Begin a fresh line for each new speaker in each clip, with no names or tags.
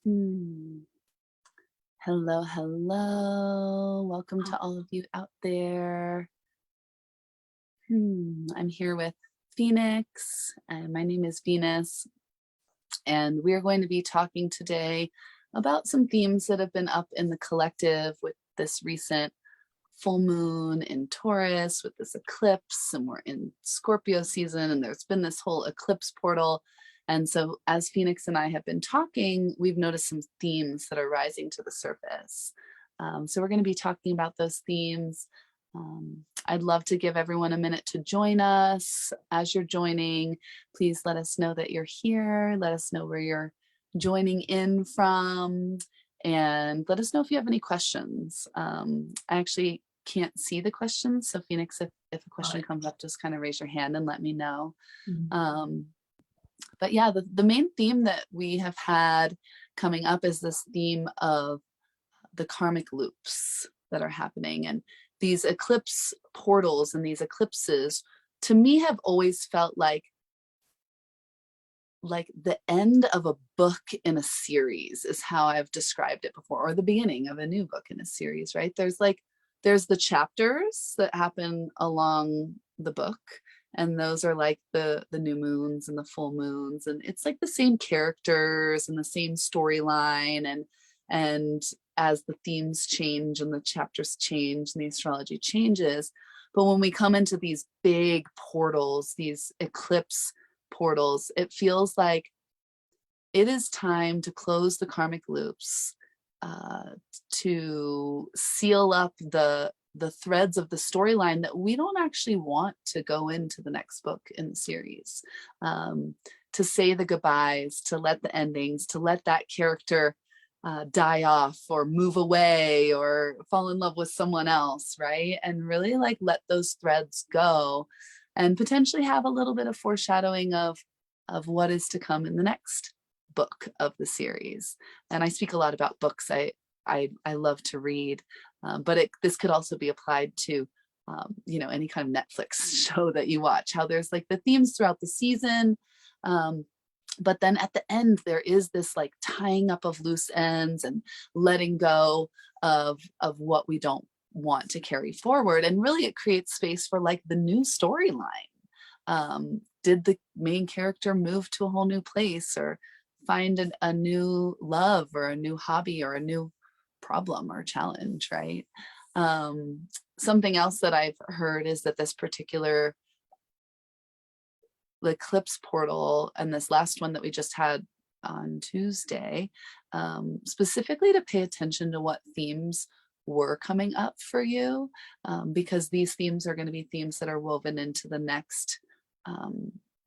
Hmm. Hello, hello. Welcome to all of you out there. I'm here with Phoenix, and my name is Venus, and we're going to be talking today about some themes that have been up in the collective with this recent full moon in Taurus, with this eclipse, and we're in Scorpio season, and there's been this whole eclipse portal. And so as Phoenix and I have been talking, we've noticed some themes that are rising to the surface. So we're going to be talking about those themes. I'd love to give everyone a minute to join us. As you're joining, please let us know that you're here. Let us know where you're joining in from, and let us know if you have any questions. I actually can't see the questions, so Phoenix, if a question comes up, just kind of raise your hand and let me know. But yeah, the main theme that we have had coming up is this theme of the karmic loops that are happening. And these eclipse portals and these eclipses, to me, have always felt like the end of a book in a series is how I've described it before, or the beginning of a new book in a series, right? There's the chapters that happen along the book, and those are like the new moons and the full moons, and it's like the same characters and the same storyline, and as the themes change and the chapters change and the astrology changes. But when we come into these big portals, these eclipse portals, it feels like it is time to close the karmic loops, to seal up the threads of the storyline that we don't actually want to go into the next book in the series, to say the goodbyes, to let the endings, to let that character die off or move away or fall in love with someone else, right? And really like let those threads go, and potentially have a little bit of foreshadowing of what is to come in the next book of the series. And I speak a lot about books. I love to read, but this could also be applied to any kind of Netflix show that you watch, how there's like the themes throughout the season, but then at the end there is this like tying up of loose ends and letting go of what we don't want to carry forward. And really it creates space for like the new storyline. Did the main character move to a whole new place, or find a new love, or a new hobby, or a new problem or challenge, right? Something else that I've heard is that this particular eclipse portal, and this last one that we just had on Tuesday, specifically to pay attention to what themes were coming up for you, because these themes are going to be themes that are woven into the next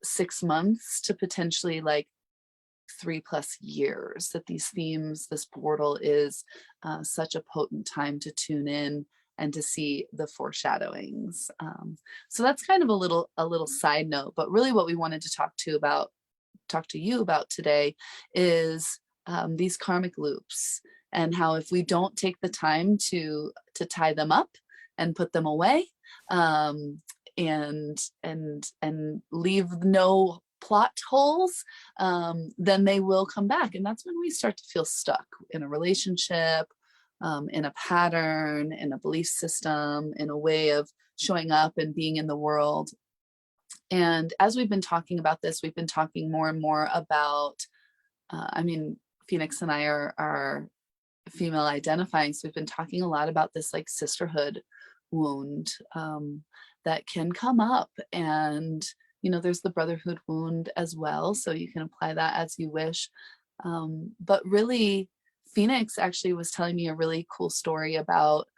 6 months to potentially like 3+ years, that these themes, this portal is such a potent time to tune in and to see the foreshadowings. So that's kind of a little side note, but really what we wanted to talk to you about today is these karmic loops, and how if we don't take the time to tie them up and put them away, and leave no plot holes, then they will come back. And that's when we start to feel stuck in a relationship, in a pattern, in a belief system, in a way of showing up and being in the world. And as we've been talking about this, we've been talking more and more about, Phoenix and I are female identifying, so we've been talking a lot about this like sisterhood wound that can come up. And there's the brotherhood wound as well, so you can apply that as you wish. But really, Phoenix actually was telling me a really cool story about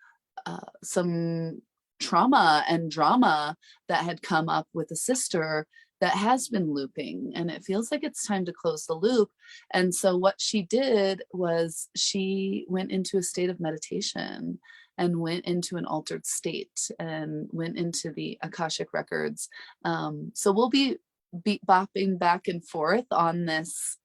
some trauma and drama that had come up with a sister that has been looping, and it feels like it's time to close the loop. And so what she did was she went into a state of meditation and went into an altered state and went into the Akashic records. So we'll be bopping back and forth on this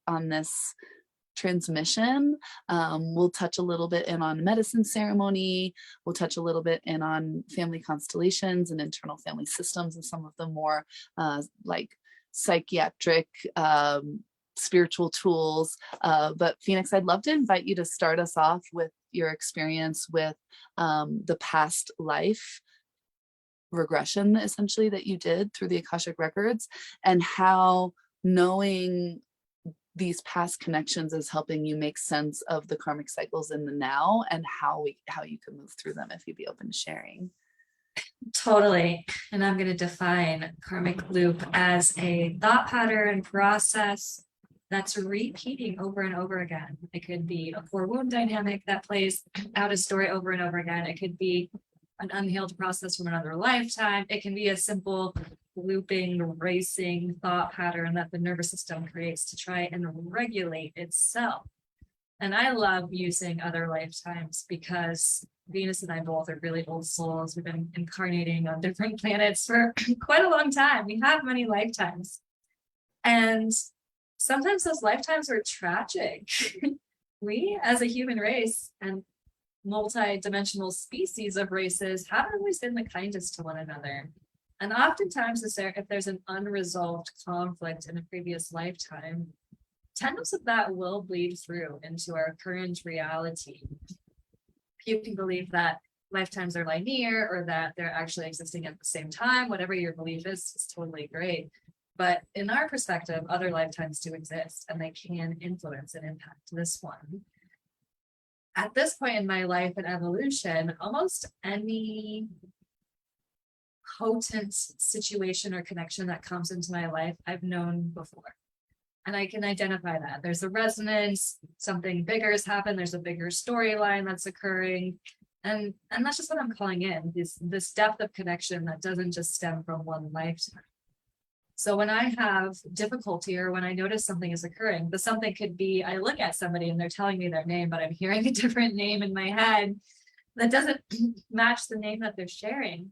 transmission. We'll touch a little bit in on medicine ceremony. We'll touch a little bit in on family constellations and internal family systems, and some of the more like psychiatric spiritual tools. But Phoenix, I'd love to invite you to start us off with your experience with the past life regression, essentially, that you did through the Akashic records, and how knowing these past connections is helping you make sense of the karmic cycles in the now, and how you can move through them, if you'd be open to sharing.
Totally. And I'm going to define karmic loop as a thought pattern process that's repeating over and over again. It could be a core wound dynamic that plays out a story over and over again. It could be an unhealed process from another lifetime. It can be a simple looping, racing thought pattern that the nervous system creates to try and regulate itself. And I love using other lifetimes because Venus and I both are really old souls. We've been incarnating on different planets for quite a long time. We have many lifetimes. And sometimes those lifetimes are tragic. We, as a human race and multi-dimensional species of races, haven't always been the kindest to one another. And oftentimes, if there's an unresolved conflict in a previous lifetime, tendrils of that will bleed through into our current reality. You can believe that lifetimes are linear or that they're actually existing at the same time. Whatever your belief is totally great. But in our perspective, other lifetimes do exist, and they can influence and impact this one. At this point in my life and evolution, almost any potent situation or connection that comes into my life, I've known before. And I can identify that. There's a resonance, something bigger has happened, there's a bigger storyline that's occurring. And that's just what I'm calling in, this depth of connection that doesn't just stem from one lifetime. So when I have difficulty or when I notice something is occurring, the something could be, I look at somebody and they're telling me their name, but I'm hearing a different name in my head that doesn't match the name that they're sharing.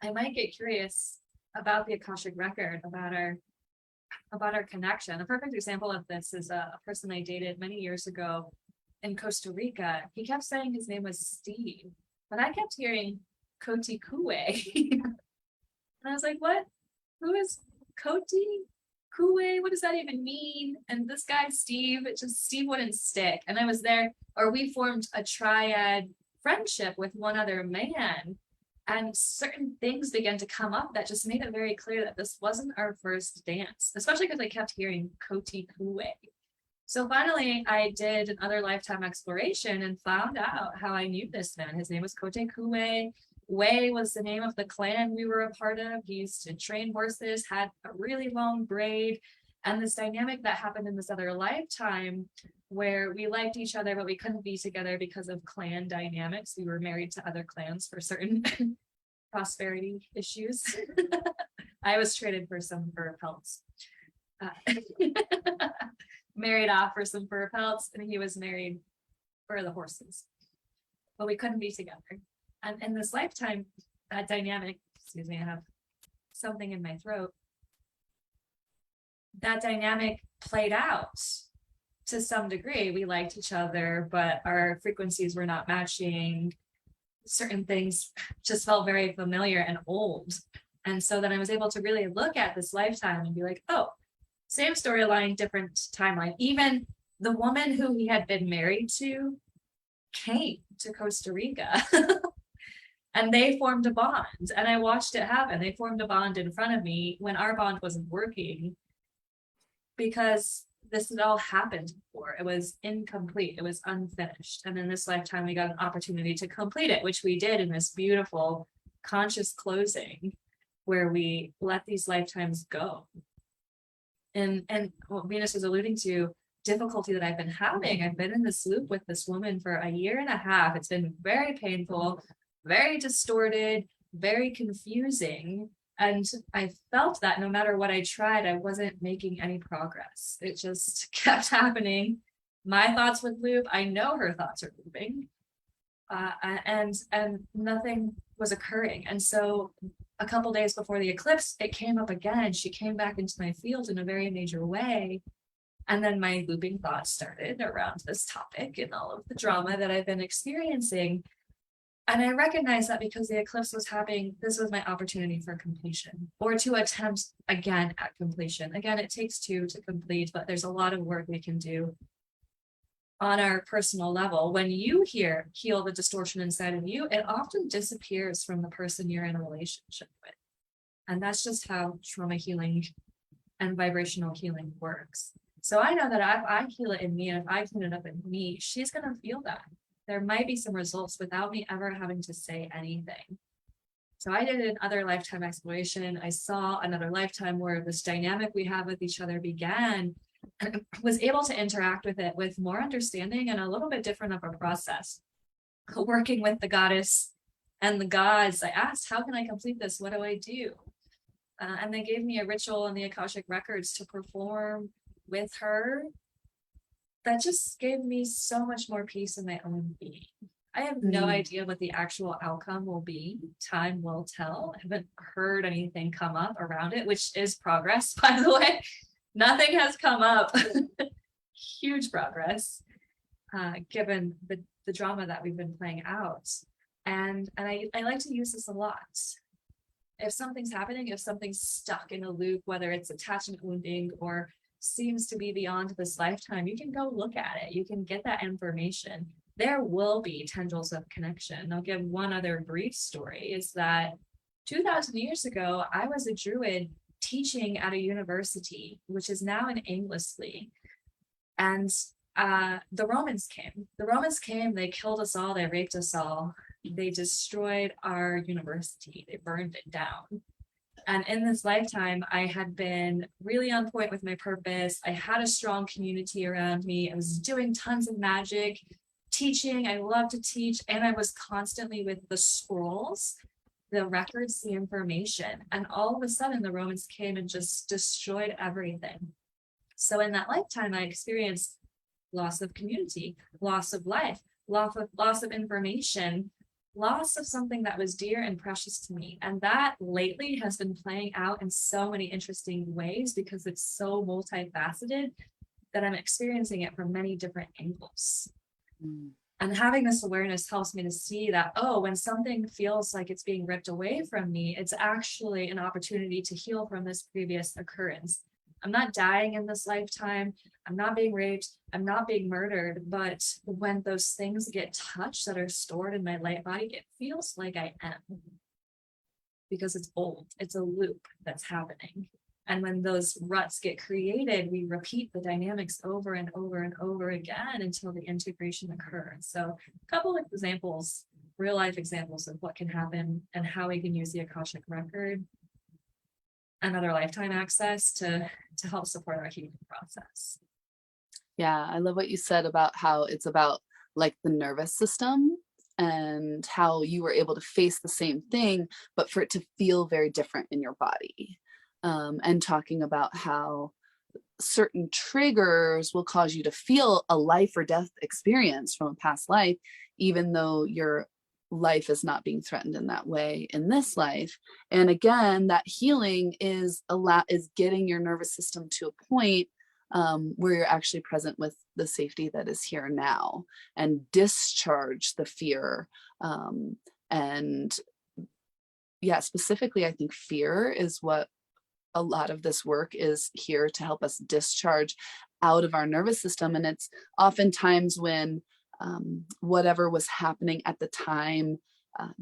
I might get curious about the Akashic record, about our connection. A perfect example of this is a person I dated many years ago in Costa Rica. He kept saying his name was Steve, but I kept hearing Koti Kue. And I was like, what? Who is Koti Kue? What does that even mean? And this guy, Steve, Steve wouldn't stick. And I was there, or we formed a triad friendship with one other man. And certain things began to come up that just made it very clear that this wasn't our first dance, especially because I kept hearing Koti Kue. So finally, I did another lifetime exploration and found out how I knew this man. His name was Koti Kue. Wei was the name of the clan we were a part of. He used to train horses, had a really long braid. And this dynamic that happened in this other lifetime where we liked each other, but we couldn't be together because of clan dynamics. We were married to other clans for certain prosperity issues. I was traded for some fur pelts. Married off for some fur pelts, and he was married for the horses. But we couldn't be together. And in this lifetime, that dynamic, excuse me, I have something in my throat. That dynamic played out to some degree. We liked each other, but our frequencies were not matching. Certain things just felt very familiar and old. And so then I was able to really look at this lifetime and be like, oh, same storyline, different timeline. Even the woman who he had been married to came to Costa Rica. And they formed a bond. And I watched it happen. They formed a bond in front of me when our bond wasn't working, because this had all happened before. It was incomplete. It was unfinished. And in this lifetime, we got an opportunity to complete it, which we did in this beautiful conscious closing where we let these lifetimes go. And what Venus is alluding to, difficulty that I've been having. I've been in this loop with this woman for a year and a half. It's been very painful, very distorted, very confusing. And I felt that no matter what I tried, I wasn't making any progress. It just kept happening. My thoughts would loop. I know her thoughts are looping. And nothing was occurring. And so a couple days before the eclipse, it came up again. She came back into my field in a very major way. And then my looping thoughts started around this topic and all of the drama that I've been experiencing. And I recognized that because the eclipse was happening, this was my opportunity for completion, or to attempt again at completion. Again, it takes two to complete, but there's a lot of work we can do on our personal level. When you heal the distortion inside of you, it often disappears from the person you're in a relationship with. And that's just how trauma healing and vibrational healing works. So I know that if I heal it in me, and if I clean it up in me, she's going to feel that. There might be some results without me ever having to say anything. So I did another lifetime exploration. I saw another lifetime where this dynamic we have with each other began, and was able to interact with it with more understanding and a little bit different of a process. Working with the goddess and the gods, I asked, how can I complete this? What do I do? And they gave me a ritual in the Akashic records to perform with her that just gave me so much more peace in my own being. I have no idea what the actual outcome will be. Time will tell. I haven't heard anything come up around it, which is progress, by the way. Nothing has come up. Huge progress, given the drama that we've been playing out. And I like to use this a lot. If something's happening, if something's stuck in a loop, whether it's attachment wounding or seems to be beyond this lifetime, you can go look at it. You can get that information. There will be tendrils of connection. I'll give one other brief story, is that 2,000 years ago, I was a druid teaching at a university, which is now in Anglesley. And the Romans came. The Romans came, they killed us all, they raped us all. They destroyed our university. They burned it down. And in this lifetime, I had been really on point with my purpose. I had a strong community around me. I was doing tons of magic, teaching. I love to teach. And I was constantly with the scrolls, the records, the information. And all of a sudden, the Romans came and just destroyed everything. So in that lifetime, I experienced loss of community, loss of life, loss of information, loss of something that was dear and precious to me. And that lately has been playing out in so many interesting ways because it's so multifaceted that I'm experiencing it from many different angles. And having this awareness helps me to see that, oh, when something feels like it's being ripped away from me, it's actually an opportunity to heal from this previous occurrence. I'm not dying in this lifetime. I'm not being raped. I'm not being murdered. But when those things get touched that are stored in my light body, it feels like I am. Because it's old. It's a loop that's happening. And when those ruts get created, we repeat the dynamics over and over and over again until the integration occurs. So a couple of examples, real life examples of what can happen and how we can use the Akashic record and other lifetime access to help support our healing process.
Yeah, I love what you said about how it's about like the nervous system and how you were able to face the same thing, but for it to feel very different in your body. And talking about how certain triggers will cause you to feel a life or death experience from a past life, even though your life is not being threatened in that way in this life. And again, that healing is getting your nervous system to a point where you're actually present with the safety that is here now and discharge the fear. And yeah, specifically, I think fear is what a lot of this work is here to help us discharge out of our nervous system. And it's oftentimes when whatever was happening at the time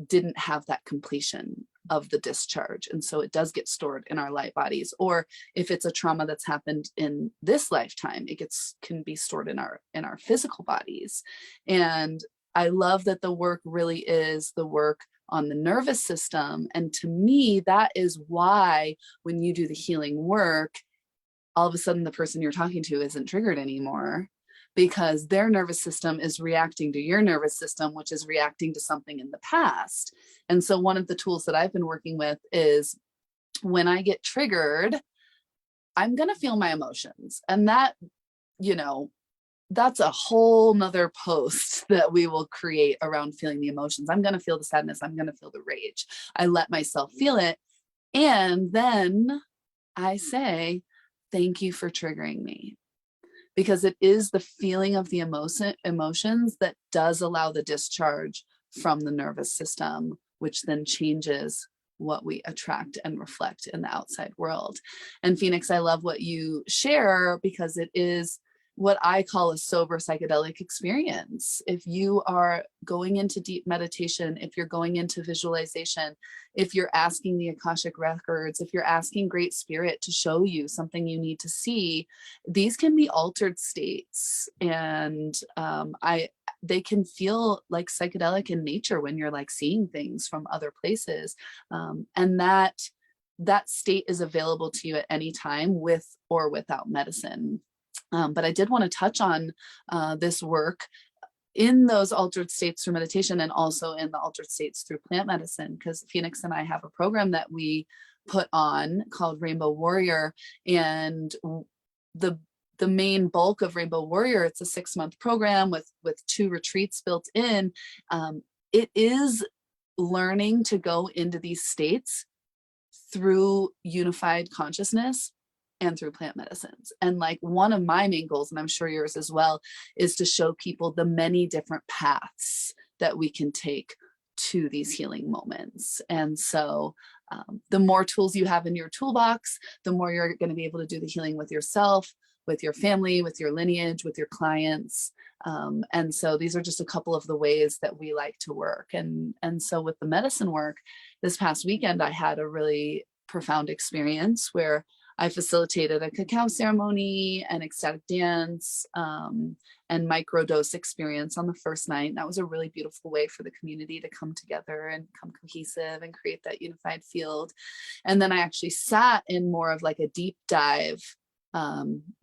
didn't have that completion of the discharge. And so it does get stored in our light bodies. Or if it's a trauma that's happened in this lifetime, it can be stored in our physical bodies. And I love that the work really is the work on the nervous system. And to me, that is why when you do the healing work, all of a sudden the person you're talking to isn't triggered anymore, because their nervous system is reacting to your nervous system, which is reacting to something in the past. And so one of the tools that I've been working with is when I get triggered, I'm going to feel my emotions. And that, that's a whole nother post that we will create around feeling the emotions. I'm going to feel the sadness. I'm going to feel the rage. I let myself feel it. And then I say, thank you for triggering me. Because it is the feeling of the emotions that does allow the discharge from the nervous system, which then changes what we attract and reflect in the outside world. And Phoenix, I love what you share, because it is what I call a sober psychedelic experience. If you are going into deep meditation, if you're going into visualization, if you're asking the Akashic records, if you're asking Great Spirit to show you something you need to see, these can be altered states. And they can feel like psychedelic in nature when you're like seeing things from other places. And that state is available to you at any time, with or without medicine. But I did want to touch on this work in those altered states through meditation, and also in the altered states through plant medicine, because Phoenix and I have a program that we put on called Rainbow Warrior. And the main bulk of Rainbow Warrior, it's a 6-month program with 2 retreats built in. It is learning to go into these states through unified consciousness and through plant medicines. And like one of my main goals, and I'm sure yours as well, is to show people the many different paths that we can take to these healing moments. And so the more tools you have in your toolbox, the more you're going to be able to do the healing with yourself, with your family, with your lineage, with your clients. And so these are just a couple of the ways that we like to work. And so with the medicine work, this past weekend, I had a really profound experience where I facilitated a cacao ceremony and ecstatic dance and microdose experience on the first night. And that was a really beautiful way for the community to come together and come cohesive and create that unified field. And then I actually sat in more of like a deep dive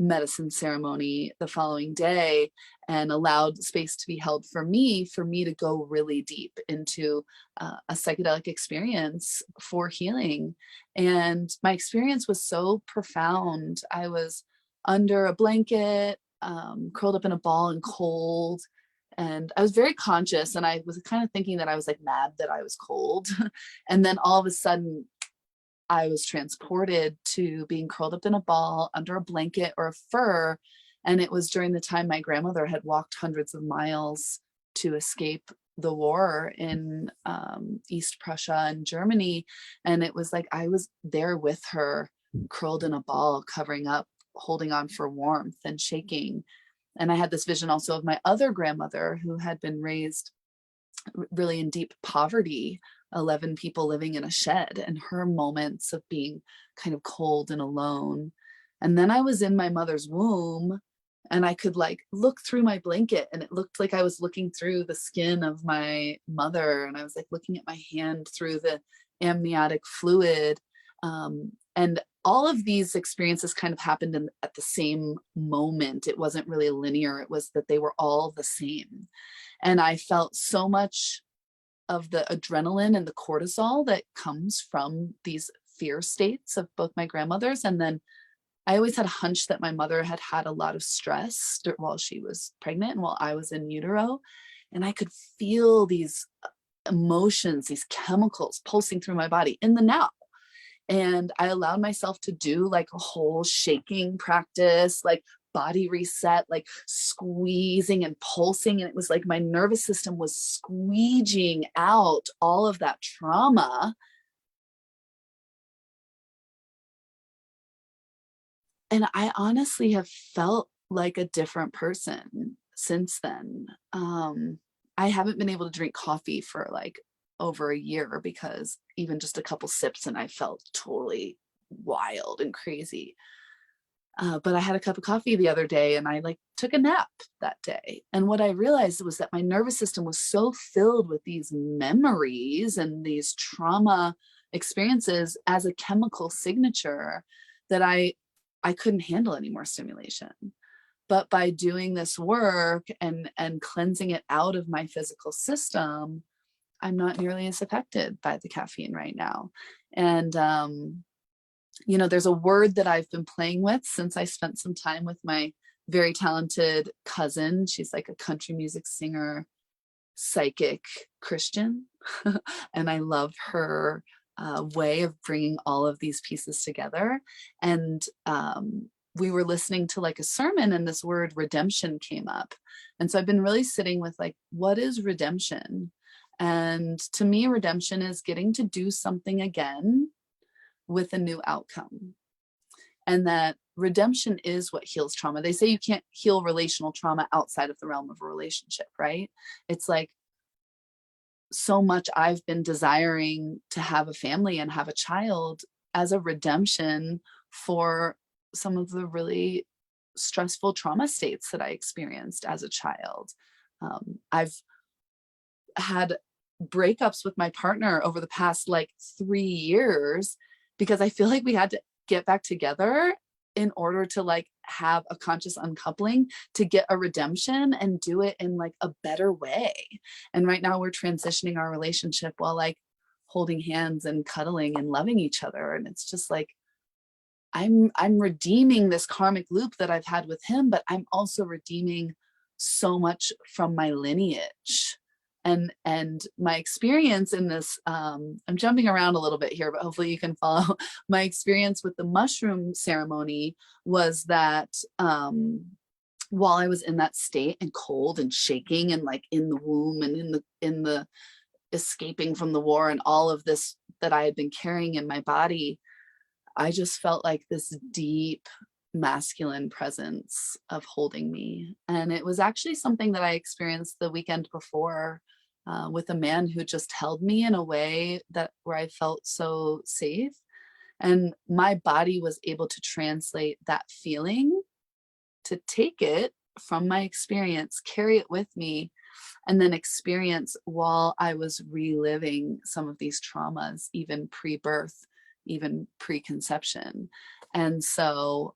medicine ceremony the following day, and allowed space to be held for me to go really deep into a psychedelic experience for healing. And my experience was so profound. I was under a blanket, curled up in a ball and cold. And I was very conscious, and I was kind of thinking that I was like mad that I was cold. And then all of a sudden, I was transported to being curled up in a ball under a blanket or a fur. And it was during the time my grandmother had walked hundreds of miles to escape the war in East Prussia and Germany. And it was like I was there with her, curled in a ball, covering up, holding on for warmth and shaking. And I had this vision also of my other grandmother, who had been raised really in deep poverty, 11 people living in a shed, and her moments of being kind of cold and alone. And then I was in my mother's womb, and I could like look through my blanket, and it looked like I was looking through the skin of my mother, and I was like looking at my hand through the amniotic fluid. And all of these experiences kind of happened at the same moment. It wasn't really linear. It was that they were all the same. And I felt so much of the adrenaline and the cortisol that comes from these fear states of both my grandmothers. And then I always had a hunch that my mother had had a lot of stress while she was pregnant and while I was in utero. And I could feel these emotions, these chemicals pulsing through my body in the now. And I allowed myself to do like a whole shaking practice, like body reset, like squeezing and pulsing. And it was like my nervous system was squeegeeing out all of that trauma. And I honestly have felt like a different person since then. I haven't been able to drink coffee for like over a year, because even just a couple sips and I felt totally wild and crazy. But I had a cup of coffee the other day, and I like took a nap that day. And what I realized was that my nervous system was so filled with these memories and these trauma experiences as a chemical signature that I couldn't handle any more stimulation. But by doing this work and cleansing it out of my physical system, I'm not nearly as affected by the caffeine right now. And you know, there's a word that I've been playing with since I spent some time with my very talented cousin. She's like a country music singer, psychic Christian. And I love her way of bringing all of these pieces together. And we were listening to like a sermon, and this word redemption came up. And so I've been really sitting with like, what is redemption? And to me, redemption is getting to do something again with a new outcome. And that redemption is what heals trauma. They say you can't heal relational trauma outside of the realm of a relationship, right? It's like, so much I've been desiring to have a family and have a child as a redemption for some of the really stressful trauma states that I experienced as a child. I've had breakups with my partner over the past like 3 years because I feel like we had to get back together in order to like have a conscious uncoupling to get a redemption and do it in like a better way. And right now we're transitioning our relationship while like holding hands and cuddling and loving each other. And it's just like, I'm redeeming this karmic loop that I've had with him, but I'm also redeeming so much from my lineage. And my experience in this, I'm jumping around a little bit here, but hopefully you can follow. My experience with the mushroom ceremony was that while I was in that state and cold and shaking and like in the womb and in the escaping from the war and all of this that I had been carrying in my body, I just felt like this deep masculine presence of holding me. And it was actually something that I experienced the weekend before with a man who just held me in a way that where I felt so safe. And my body was able to translate that feeling, to take it from my experience, carry it with me, and then experience while I was reliving some of these traumas, even pre-birth, even preconception. And so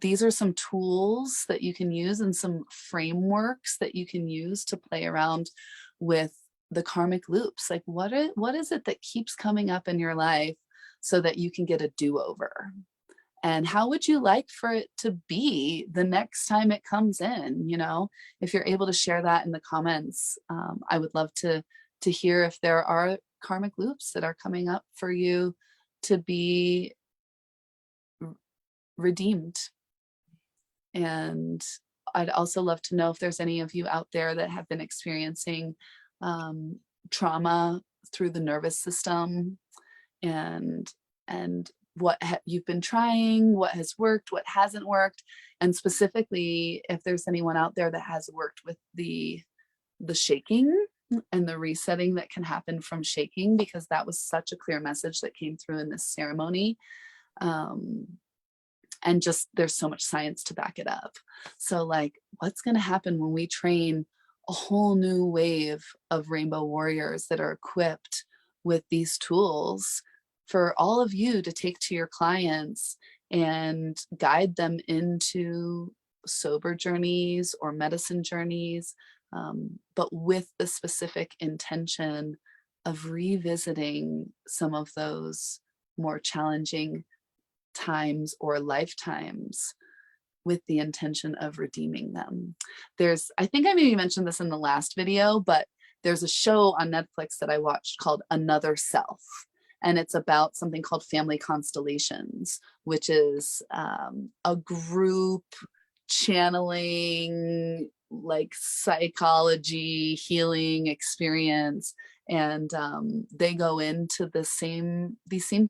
these are some tools that you can use and some frameworks that you can use to play around with the karmic loops. Like what is it that keeps coming up in your life so that you can get a do-over? And how would you like for it to be the next time it comes in? You know, if you're able to share that in the comments, I would love to hear if there are karmic loops that are coming up for you to be redeemed. And I'd also love to know if there's any of you out there that have been experiencing trauma through the nervous system, and what you've been trying, what has worked, what hasn't worked, and specifically if there's anyone out there that has worked with the shaking and the resetting that can happen from shaking, because that was such a clear message that came through in this ceremony. And just there's so much science to back it up. So like, what's going to happen when we train a whole new wave of rainbow warriors that are equipped with these tools for all of you to take to your clients and guide them into sober journeys or medicine journeys, but with the specific intention of revisiting some of those more challenging times or lifetimes with the intention of redeeming them. I think I maybe mentioned this in the last video, but there's a show on Netflix that I watched called Another Self. And it's about something called family constellations, which is a group channeling, like psychology, healing experience. And they go into these same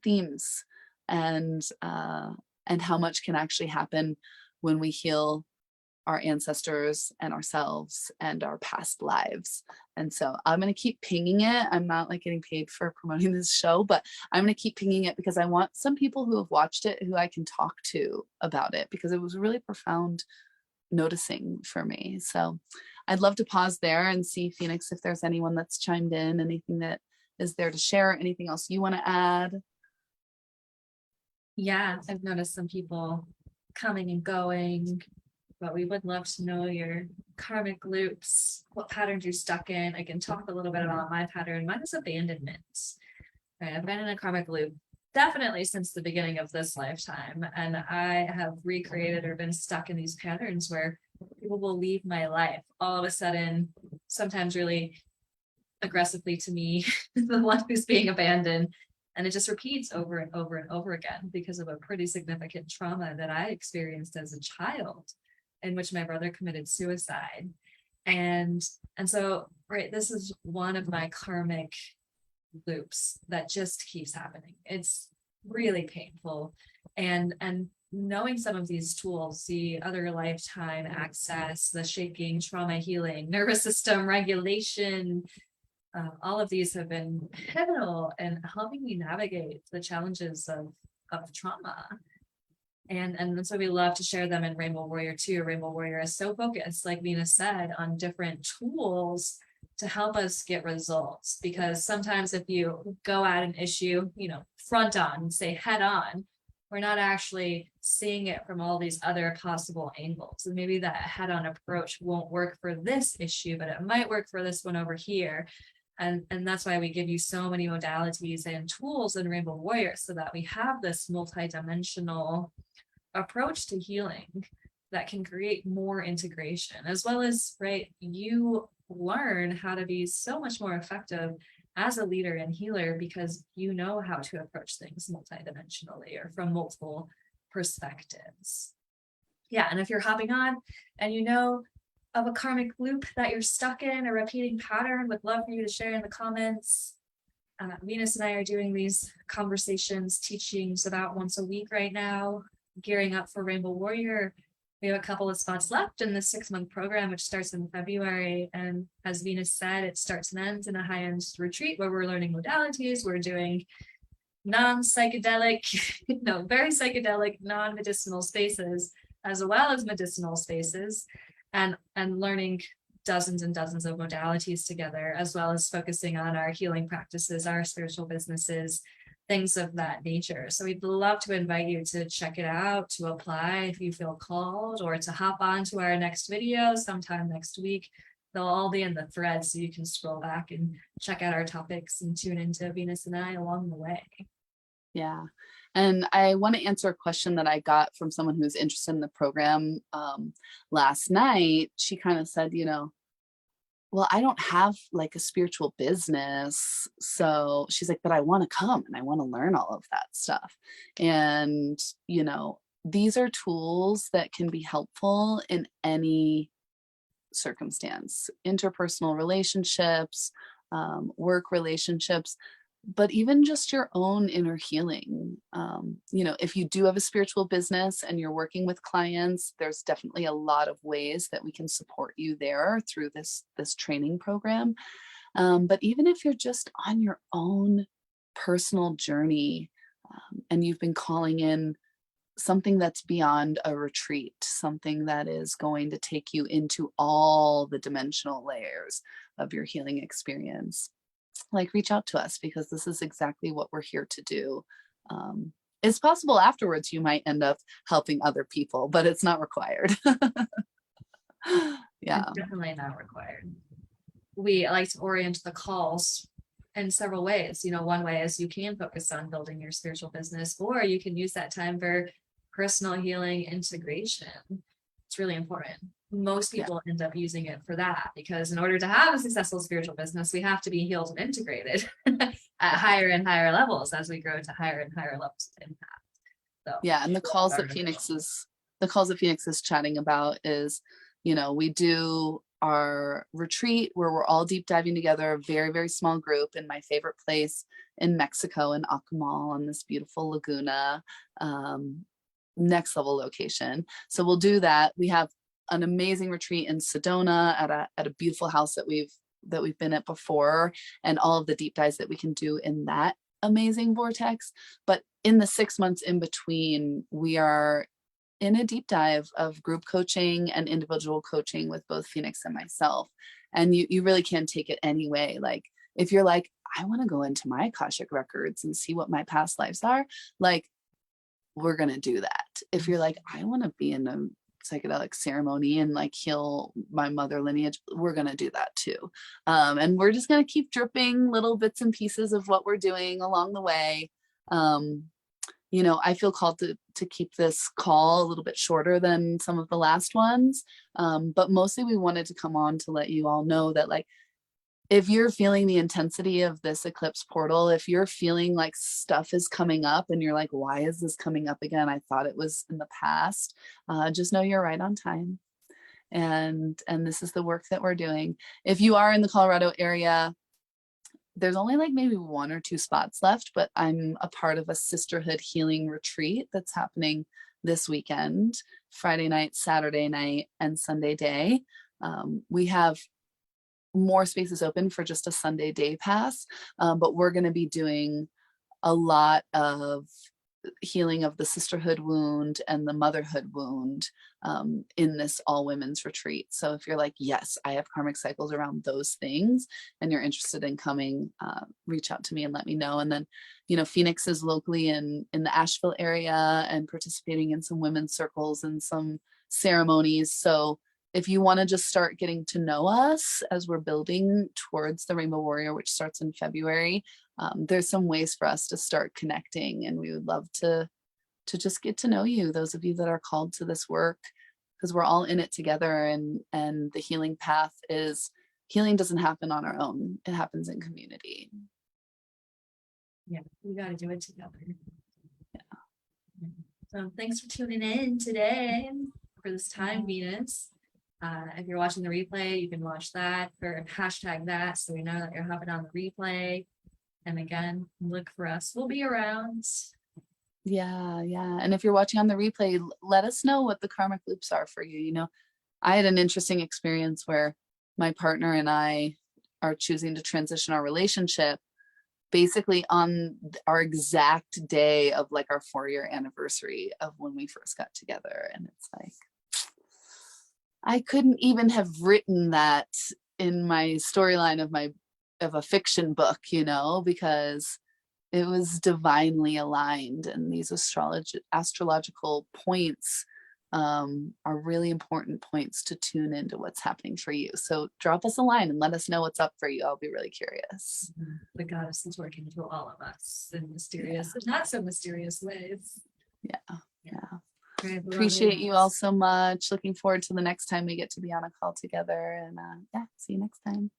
themes, and how much can actually happen when we heal our ancestors and ourselves and our past lives. And so I'm going to keep pinging it. I'm not like getting paid for promoting this show, but I'm going to keep pinging it because I want some people who have watched it who I can talk to about it, because it was really profound noticing for me. So I'd love to pause there and see, Phoenix, if there's anyone that's chimed in, anything that is there to share, anything else you want to add.
Yeah, I've noticed some people coming and going, but we would love to know your karmic loops, what patterns you're stuck in. I can talk a little bit about my pattern. Mine is abandonment. Right, I've been in a karmic loop definitely since the beginning of this lifetime, and I have recreated or been stuck in these patterns where people will leave my life all of a sudden, sometimes really aggressively to me, the one who's being abandoned. And it just repeats over and over and over again because of a pretty significant trauma that I experienced as a child, in which my brother committed suicide. And so right, this is one of my karmic loops that just keeps happening. It's really painful. And knowing some of these tools, the other lifetime access, the shaking, trauma healing, nervous system regulation, all of these have been pivotal in helping me navigate the challenges of trauma. And so we love to share them in Rainbow Warrior too. Rainbow Warrior is so focused, like Venus said, on different tools to help us get results. Because sometimes if you go at an issue, front on, say head on, we're not actually seeing it from all these other possible angles. And maybe that head on approach won't work for this issue, but it might work for this one over here. And that's why we give you so many modalities and tools in Rainbow Warrior, so that we have this multidimensional approach to healing that can create more integration, as well as, right, you learn how to be so much more effective as a leader and healer because you know how to approach things multidimensionally or from multiple perspectives. Yeah, and if you're hopping on and you know of a karmic loop that you're stuck in, a repeating pattern, would love for you to share in the comments. Venus and I are doing these conversations, teachings about once a week right now, gearing up for Rainbow Warrior. We have a couple of spots left in the 6-month program, which starts in February. And as Venus said, it starts and ends in a high-end retreat where we're learning modalities. We're doing non-psychedelic, very psychedelic, non-medicinal spaces, as well as medicinal spaces, and learning dozens and dozens of modalities together, as well as focusing on our healing practices, our spiritual businesses, things of that nature. So we'd love to invite you to check it out, to apply if you feel called, or to hop on to our next video sometime next week. They'll all be in the thread, so you can scroll back and check out our topics and tune into Venus and I along the way.
Yeah. And I want to answer a question that I got from someone who's interested in the program last night. She kind of said, well, I don't have like a spiritual business. So she's like, but I want to come and I want to learn all of that stuff. And, these are tools that can be helpful in any circumstance, interpersonal relationships, work relationships, but even just your own inner healing. If you do have a spiritual business and you're working with clients, there's definitely a lot of ways that we can support you there through this training program. But even if you're just on your own personal journey, and you've been calling in something that's beyond a retreat, something that is going to take you into all the dimensional layers of your healing experience, reach out to us, because this is exactly what we're here to do. It's possible afterwards you might end up helping other people, but it's not required. Yeah.
It's definitely not required. We like to orient the calls in several ways. One way is you can focus on building your spiritual business, or you can use that time for personal healing integration. It's really important. Most people end up using it for that, because in order to have a successful spiritual business, we have to be healed and integrated at higher and higher levels as we grow to higher and higher levels of impact. So
yeah, and the calls that Phoenix is chatting about is, we do our retreat where we're all deep diving together, a very, very small group in my favorite place in Mexico, in Akumal, on this beautiful laguna, next level location. So we'll do that. We have an amazing retreat in Sedona at a beautiful house that we've been at before, and all of the deep dives that we can do in that amazing vortex. But in the 6 months in between, we are in a deep dive of group coaching and individual coaching with both Phoenix and myself. And you really can take it any way. Like, if you're like, I want to go into my Akashic records and see what my past lives are, we're going to do that. If you're like, I want to be in a psychedelic ceremony and heal my mother lineage, we're going to do that too. And we're just going to keep dripping little bits and pieces of what we're doing along the way. I feel called to keep this call a little bit shorter than some of the last ones. But mostly we wanted to come on to let you all know that if you're feeling the intensity of this eclipse portal, if you're feeling like stuff is coming up and you're like, why is this coming up again? I thought it was in the past. Just know you're right on time. and this is the work that we're doing. If you are in the Colorado area, there's only like maybe 1 or 2 spots left, but I'm a part of a sisterhood healing retreat that's happening this weekend, Friday night, Saturday night, and Sunday day. We have more spaces open for just a Sunday day pass, but we're going to be doing a lot of healing of the sisterhood wound and the motherhood wound in this all women's retreat. So if you're like, yes, I have karmic cycles around those things, and you're interested in coming, reach out to me and let me know. And then, you know, Phoenix is locally in the Asheville area and participating in some women's circles and some ceremonies. So if you want to just start getting to know us as we're building towards the Rainbow Warrior, which starts in February, there's some ways for us to start connecting, and we would love to just get to know you, those of you that are called to this work, because we're all in it together. And the healing path is, healing doesn't happen on our own, it happens in community.
Yeah, we got to do it together. Yeah. So thanks for tuning in today for this time, Venus. If you're watching the replay, you can watch that or hashtag that, so we know that you're hopping on the replay. And again, look for us. We'll be around.
Yeah. And if you're watching on the replay, let us know what the karmic loops are for you. You know, I had an interesting experience where my partner and I are choosing to transition our relationship basically on our exact day of like our 4-year anniversary of when we first got together. And it's like, I couldn't even have written that in my storyline of a fiction book, you know, because it was divinely aligned, and these astrological points are really important points to tune into what's happening for you. So drop us a line and let us know what's up for you. I'll be really curious.
The goddess is working through all of us in mysterious and not so mysterious ways.
Yeah.
Right,
Appreciate you all so much. Looking forward to the next time we get to be on a call together, and yeah, see you next time.